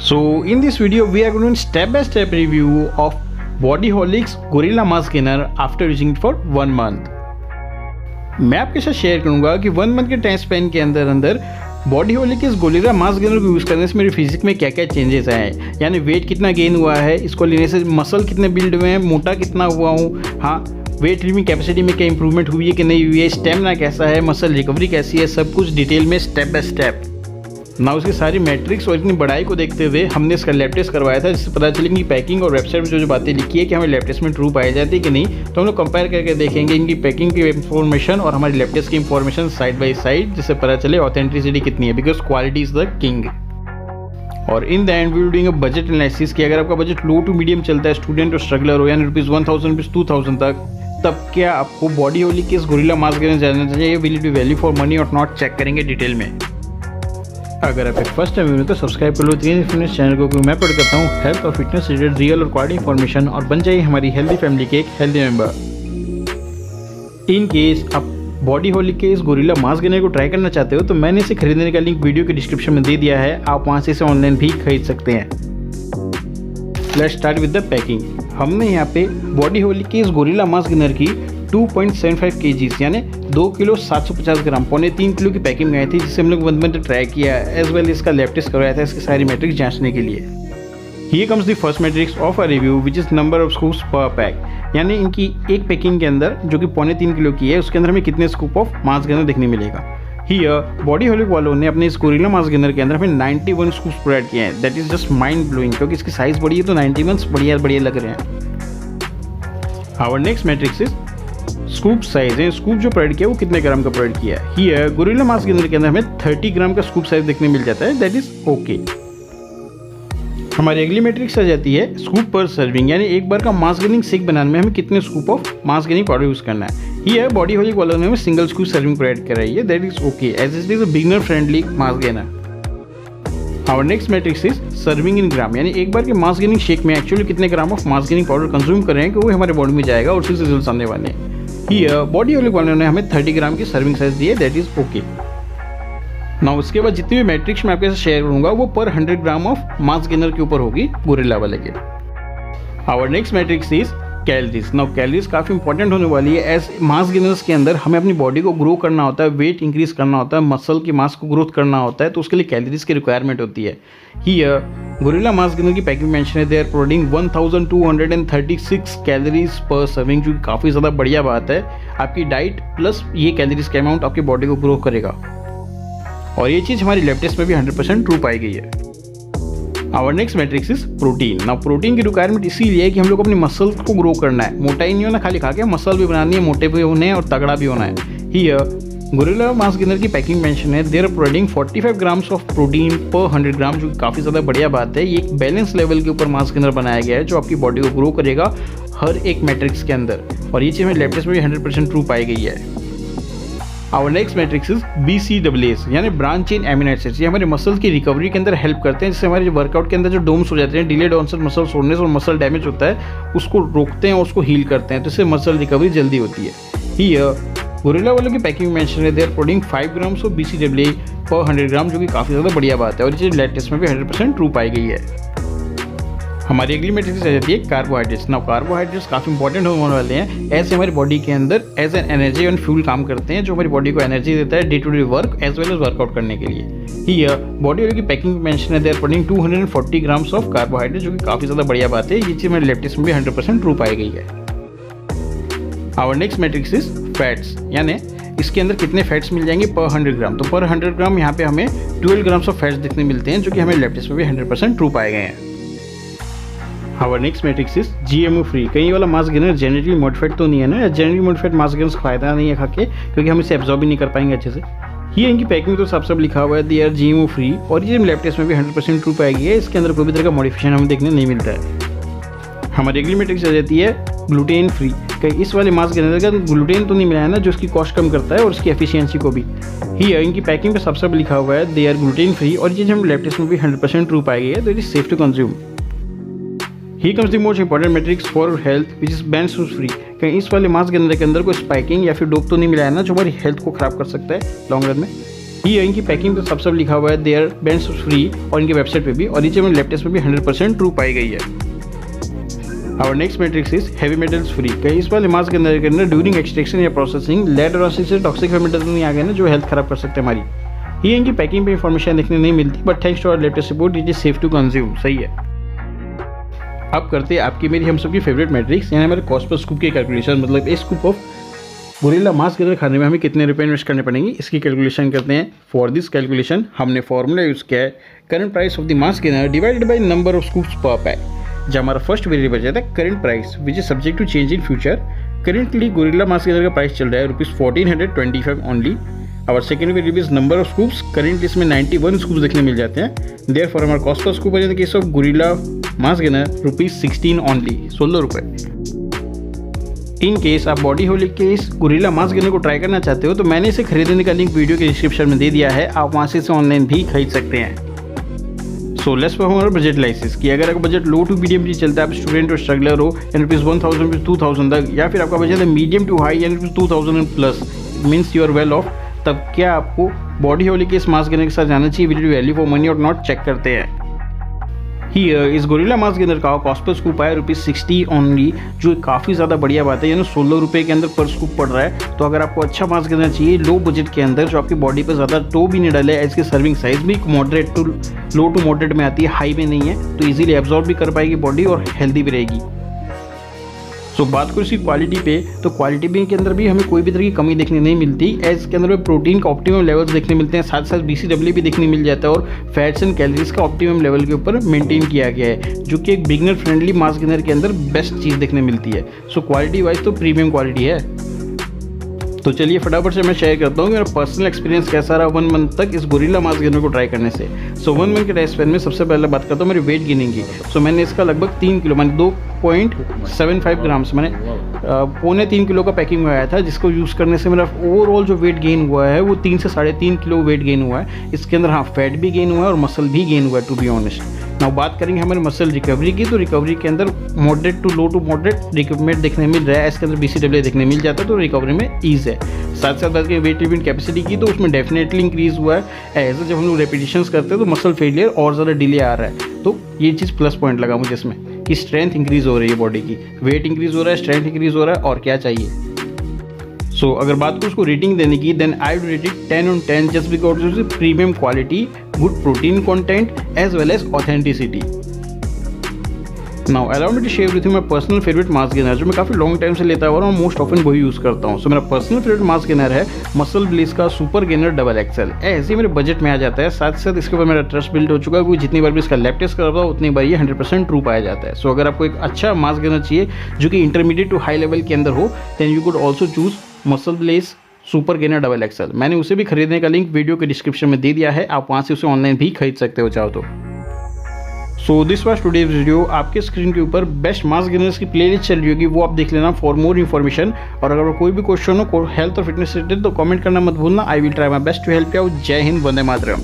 So in this video we are going to step-by-step review of Bodyholics Gorilla Mask Gainer after using it for 1 month. मैं आपके साथ share करूंगा कि 1 month के time Spain के अंदर बॉडीहोलिक इस गोरिल्ला मास्क गेनर को यूज़ करने से मेरी फिजिक में क्या क्या चेंजेस आए हैं, यानी वेट कितना गेन हुआ है, इसको लेने से मसल कितने बिल्ड हुए हैं, मोटा कितना हुआ हूँ, हाँ वेट लिफ्टिंग कैपेसिटी में क्या इंप्रूवमेंट हुई है कि नहीं हुई है, स्टेमिना कैसा है, मसल रिकवरी कैसी है, सब कुछ डिटेल में स्टेप बाय स्टेप ना उसकी सारी मैट्रिक्स और इतनी बड़ाई को देखते हुए हमने इसका लैब टेस्ट करवाया था, जिससे पता चलेगी कि पैकिंग और वेबसाइट में जो बातें लिखी है कि हमें लैब टेस्ट में ट्रू पाई जाती है कि नहीं। तो हम लोग कंपेयर करके देखेंगे इनकी पैकिंग की इंफॉर्मेशन और हमारी लैब टेस्ट की इंफॉर्मेशन साइड बाई साइड, जिससे पता चले ऑथेंटिसिटी कितनी है, because quality is the king. और in the end we will doing a budget analysis कि अगर आपका बजट लो टू मीडियम चलता है, स्टूडेंट और स्ट्रगलर हो, यानी ₹1000 2000 तक, तब क्या आपको बॉडीहोलिक के इस गोरिल्ला मास्क गेनर जाना चाहिए, will it be value for money और नॉट, चेक करेंगे डिटेल में। अगर आप एक फर्स्ट टाइम में तो सब्सक्राइब कर लो फिटनेस चैनल को, क्योंकि मैं अपलोड करता हूँ हेल्थ और फिटनेस रिलेटेड रियल और क्वालिटी इन्फॉर्मेशन, और बन जाइए हमारी हेल्दी फैमिली के एक हेल्दी मेंबर। इन केस आप बॉडीहोलिक के इस गोरिल्ला मास्क गेनर को ट्राई करना चाहते हो तो मैंने इसे खरीदने का लिंक वीडियो के डिस्क्रिप्शन में दे दिया है, आप वहाँ से इसे ऑनलाइन भी खरीद सकते हैं। Let's start with the packing. हमने यहाँ पे बॉडीहोलिक के इस गोरिल्ला मास्क गेनर की 2.75 kg यानी 2 किलो 750 ग्राम, 3.25 किलो की पैकिंग में आई थी, जिसे हम लोग 1 मंथ ट्राई किया एज वेल इसका लैब टेस्ट करवाया था इसकी सारी मैट्रिक्स जांचने के लिए। Here comes the first matrix of a review which is number of scoops per pack, यानी इनकी एक पैकिंग के अंदर जो कि 3.25 किलो की है उसके अंदर हमें कितने स्कूप ऑफ मास्क गेनर देखने मिलेगा। हियर बॉडीहोलिक वालों ने अपने इस गोरिल्ला मास्क गेनर के अंदर हमें 91 स्कूप्स प्रोवाइड किए हैं। That is just mind blowing, क्योंकि इसकी साइज बड़ी है तो 91 बढ़िया लग रहे हैं। Our next matrix is scoop size है, स्कूप जो प्रोवाइड किया वो कितने ग्राम का प्रोवाइड किया है। हियर गोरिल्ला मास्क गेनर के अंदर हमें 30 ग्राम का स्कूप साइज देखने मिल जाता है, दैट इज ओके। हमारी अगली मैट्रिक्स आ जाती है स्कूप पर सर्विंग, यानी एक बार का मास्क गेनिंग शेक बनाने में हमें कितने scoop of mass gaining powder use करना है। हियर बॉडीहोलिक वालों ने हमें सिंगल स्कूप सर्विंग प्रोवाइड कराई है, that is okay as it is a beginner friendly mass gainer. Our next matrix is serving in gram, यानी एक बार के मास्क गेनिंग शेक में एक्चुअली कितने gram of mass gaining powder consume कर रहे हैं कि वो हमारे बॉडी में जाएगा और उससे रिजल्ट आने वाले हैं। हियर बॉडीहोलिक वालों ने हमें 30 ग्राम की सर्विंग साइज दी है, दैट इज ओके। नाउ उसके बाद जितनी भी मैट्रिक्स मैं आपके साथ शेयर करूंगा वो पर 100 ग्राम ऑफ मास्क गेनर के ऊपर होगी गोरिल्ला वाले के। Our next matrix is calories. Now calories काफ़ी इंपॉर्टेंट होने वाली है, एज मास्क गेनर्स के अंदर हमें अपनी बॉडी को ग्रो करना होता है, वेट इंक्रीज करना होता है, मसल की मास को ग्रोथ करना होता है, तो उसके लिए कैलोरीज की रिक्वायरमेंट होती है। हियर गोरिल्ला मास्क गेनर की पैकिंग मेंशन है, they are providing 1236 calories per serving, जो काफ़ी ज़्यादा बढ़िया बात है। आपकी डाइट प्लस ये कैलोरीज का अमाउंट आपकी बॉडी को ग्रो करेगा, और ये चीज़ हमारी लैब टेस्ट में भी 100% ट्रू पाई गई है। Our next matrix is protein. Now protein की रिक्वायरमेंट इसीलिए है कि हम लोग अपनी मसल्स को ग्रो करना है, मोटा ही नहीं होना खाली खा के, मसल भी बनानी है, मोटे भी होने हैं और तगड़ा भी होना है। हियर गोरिल्ला मास्क गेनर की पैकिंग मेंशन है, they're providing 45 grams of protein per 100 ग्राम, जो काफ़ी ज़्यादा बढ़िया बात है। ये एक बैलेंस लेवल के ऊपर मास्क गेनर बनाया गया है जो आपकी बॉडी को ग्रो करेगा हर एक मैट्रिक्स के अंदर, और ये चीज़ हमें लैब टेस्ट में भी 100% ट्रू पाई गई है। Our next matrix is BCAAs, यानी ब्रांच चेन एमिनो एसिड्स। ये हमारे मसल की रिकवरी के अंदर हेल्प करते हैं, जिससे हमारे जो वर्कआउट के अंदर जो डोम्स हो जाते हैं, डिलेड ऑनसेट मसल सोरनेस और मसल डैमेज होता है, उसको रोकते हैं और उसको हील करते हैं, तो इससे मसल रिकवरी जल्दी होती है। हियर गोरिल्ला वालों की पैकिंग मेंशन है, they're providing 5 grams of BCAA per 100 ग्राम, जो कि काफ़ी ज़्यादा बढ़िया बात है, और ये लैब टेस्ट में भी 100% ट्रू पाई गई है। हमारी अगली मैट्रिक्स आ जाती है कार्बोहाइड्रेट्स। नाउ कार्बोहाइड्रेट्स काफ़ी इंपॉर्टेंट होने वाले हैं, ऐसे हमारी बॉडी के अंदर as an energy and fuel काम करते हैं, जो हमारी बॉडी को एनर्जी देता है day to day work as well as workout करने के लिए। हियर बॉडी की पैकिंग मेंशन है, they're providing 240 grams of carbohydrate, जो कि काफ़ी ज़्यादा बढ़िया बात है, ये चीज़ हमारे लैब टेस्ट में भी 100% ट्रू पाई गई है। Our next matrix is fats, यानी इसके अंदर कितने फैट्स मिल जाएंगे पर 100 ग्राम, तो पर 100 ग्राम यहाँ पे हमें 12 ग्राम्स ऑफ फैट्स देखने मिलते हैं, जो कि हमें लैब टेस्ट में भी 100% ट्रू पाए गए हैं। Our next matrix is GMO free. कहीं वाला मास्क गेनर जेनेटिकली मॉडिफाइड तो नहीं है ना, जेनेटिकली मॉडिफाइड मास्क गेनर फायदा नहीं है खा के, क्योंकि हम इसे एब्जॉर्ब भी नहीं कर पाएंगे अच्छे से। ये इनकी पैकिंग तो सब लिखा हुआ है, दे आर GMO फ्री, और ये लैब टेस्ट में भी 100% ट्रू पाएगी है, इसके अंदर कोई भी तरह का मॉडिफिकेशन हमें देखने नहीं मिलता है। हमारी अगली मैट्रिक्स आ जाती है ग्लूटेन फ्री। कहीं इस वाले मास्क गेनर का ग्लूटेन तो नहीं मिला है ना, जो उसकी कॉस्ट कम करता है और उसकी एफिशिएंसी को भी। हियर इनकी पैकिंग पे सब लिखा हुआ है, दे आर ग्लूटेन फ्री, और ये हम लैब टेस्ट में भी 100% ट्रू पाई गई है, तो it is safe to consume. Here comes the most important matrix for health, which is benzoate free। कहीं इस वाले मास्क गेनर के अंदर कोई स्पाइकिंग या फिर डोप तो नहीं मिला है ना, जो हमारी हेल्थ को खराब कर सकता है लॉन्ग रन में। ये इनकी पैकिंग पे सब लिखा हुआ है देयर बैंड्स फ्री, और इनकी वेबसाइट पे भी, और नीचे में लैब टेस्ट में भी 100% ट्रू पाई गई है। Our next matrix is heavy metals free। कहीं इस वाले मास्क के अंदर ड्यूरिंग एक्सट्रैक्शन या प्रोसेसिंग लेड और एसिड से टॉक्सिक हेवी मेटल्स नहीं आ गए ना जो हेल्थ खराब कर सकते हैं हमारी। ये इनकी पैकिंग पे इंफॉर्मेशन देखने नहीं मिलती, but thanks to our latest report it is safe to consume. सही है। अब करते हैं आपकी मेरी हम सबकी फेवरेट मैट्रिक्स, यानी हमारे कॉस्ट पर स्कूप की कैलकुलेशन, मतलब एक स्कूप ऑफ गोरिल्ला मास्क के अंदर खाने में हमें कितने रुपए इन्वेस्ट करने पड़ेंगे, इसकी कैलकुलेशन करते हैं। फॉर दिस कैलकुलेशन हमने फॉर्मूला यूज़ किया है current price of the mass gainer divided by number of scoops per pack, जहाँ हमारा फर्स्ट वेरिएबल जाता है current price which is subject to change in future. Currently Gorilla mass gainer का price चल रहा है ₹1425 ओनली। और second variable is number of scoops, currently इसमें 91 स्कूप्स देखने मिल जाते हैं। देयरफॉर हमारा cost per scoop in the case of gorilla mass gainer ₹16 only, 16 रुपये। इन केस आप बॉडी होली के इस गोरिल्ला मास्क गेनर को ट्राई करना चाहते हो तो मैंने इसे खरीदने का लिंक वीडियो के डिस्क्रिप्शन में दे दिया है, आप वहाँ से इसे ऑनलाइन भी खरीद सकते हैं। सो लेट्स फॉर हमारा बजट लाइसिस कि अगर आपका बजट लो टू मीडियम चलता है, आप स्टूडेंट और स्ट्रगलर हो, यानी ₹1000 2000 तक, या फिर आपका बजट है मीडियम टू हाई यानी ₹2000 plus, means you are well off, तब क्या आपको बॉडी होली के इस मास्क गेनर के साथ जाना चाहिए। Will it value for money और नॉट, चेक करते हैं। हियर इस गोरिल्ला मास्क गेनर का कॉस्ट पर स्कूप आया ₹60 ओनली, जो काफ़ी ज़्यादा बढ़िया बात है, यानी 16 रुपये के अंदर पर स्कूप पड़ रहा है। तो अगर आपको अच्छा मास्क गेनर चाहिए लो बजट के अंदर, जो आपकी बॉडी पर ज़्यादा टो भी नहीं डाले, इसकी सर्विंग साइज भी moderate to low to moderate में आती है, हाई में नहीं है, तो इजीली एब्जॉर्ब भी कर पाएगी बॉडी और हेल्दी भी रहेगी। सो बात करूँ इसकी क्वालिटी पे, तो क्वालिटी भी के अंदर भी हमें कोई भी तरह की कमी देखने नहीं मिलती। एज के अंदर प्रोटीन का ऑप्टिमम लेवल्स देखने मिलते हैं, साथ साथ BCAA भी देखने मिल जाता है, और फैट्स एंड कैलोरीज का ऑप्टिमम लेवल के ऊपर मेंटेन किया गया है, जो कि एक बिगनर फ्रेंडली मास्क गेनर के अंदर बेस्ट चीज़ देखने मिलती है। सो क्वालिटी वाइज तो प्रीमियम क्वालिटी है। तो चलिए फटाफट से मैं शेयर करता हूँ मेरा पर्सनल एक्सपीरियंस कैसा रहा 1 मंथ तक इस गोरिल्ला मास्क गेनर को ट्राई करने से। सो 1 मंथ के टाइम स्पेन में सबसे पहले बात करता हूँ मेरी वेट गेनिंग की। सो मैंने इसका लगभग 3 किलो, मैंने 2.75 ग्राम्स, मैंने 2.25 किलो का पैकिंग मंगाया था, जिसको यूज़ करने से मेरा ओवरऑल जो वेट गेन हुआ है वो 3 से 3.5 किलो वेट गेन हुआ है। इसके अंदर हाँ फैट भी गेन हुआ है और मसल भी गेन हुआ है, टू बी ऑनेस्ट। नाउ बात करेंगे हमारे मसल रिकवरी की, तो रिकवरी के अंदर moderate to low to moderate requirement देखने मिल रहा है, इसके अंदर BCAA देखने मिल जाता है, तो रिकवरी में ईज है। साथ साथ बात करें वेट लिफ्टिंग कैपेसिटी की, तो उसमें डेफिनेटली इंक्रीज हुआ है। ऐसे जब हम लोग रेपिटेशंस करते हैं तो मसल फेलियर और ज़्यादा डिले आ रहा है, तो ये चीज़ प्लस पॉइंट लगा मुझे इसमें कि स्ट्रेंथ इंक्रीज हो रही है बॉडी की, वेट इंक्रीज हो रहा है, स्ट्रेंथ इंक्रीज हो रहा है, और क्या चाहिए। सो अगर बात करूँ उसको रेटिंग देने की, then I would rate it 10 on 10 just because of premium quality, good protein content as well as authenticity. Now allow me to share with you my personal favourite mass gainer, जो मैं काफ़ी long time से लेता हुआ और most often वही use करता हूँ। सो मेरा पर्सनल फेवरेट मास्क गेनर है मसल ब्लेस का सुपर गेनर XXL। ऐसे ही मेरे बजट में आ जाता है, साथ साथ इसके ऊपर मेरा ट्रस्ट बिल्ड हो चुका है, क्योंकि जितनी बार भी इसका लैब टेस्ट करता हूँ उतनी बार ये 100% ट्रू पाया जाता है। सो अगर आपको एक अच्छा मास्क गेनर चाहिए जो कि इंटरमीडिएट टू हाई लेवल के अंदर हो, then you could also choose Muscle Blaze super gainer XXL। मैंने उसे भी खरीदने का लिंक वीडियो के डिस्क्रिप्शन में दे दिया है, आप वहाँ से उसे ऑनलाइन भी खरीद सकते हो चाहो तो। So this was today's video. आपके स्क्रीन के ऊपर बेस्ट मास्क गेनर्स की प्लेलिस्ट चल रही होगी, वो आप देख लेना फॉर मोर इन्फॉर्मेशन। और अगर कोई भी क्वेश्चन हो हेल्थ और फिटनेस रिलेटेड तो कमेंट करना मत भूलना। I will try my best to help you out. जय हिंद, वंदे मातरम।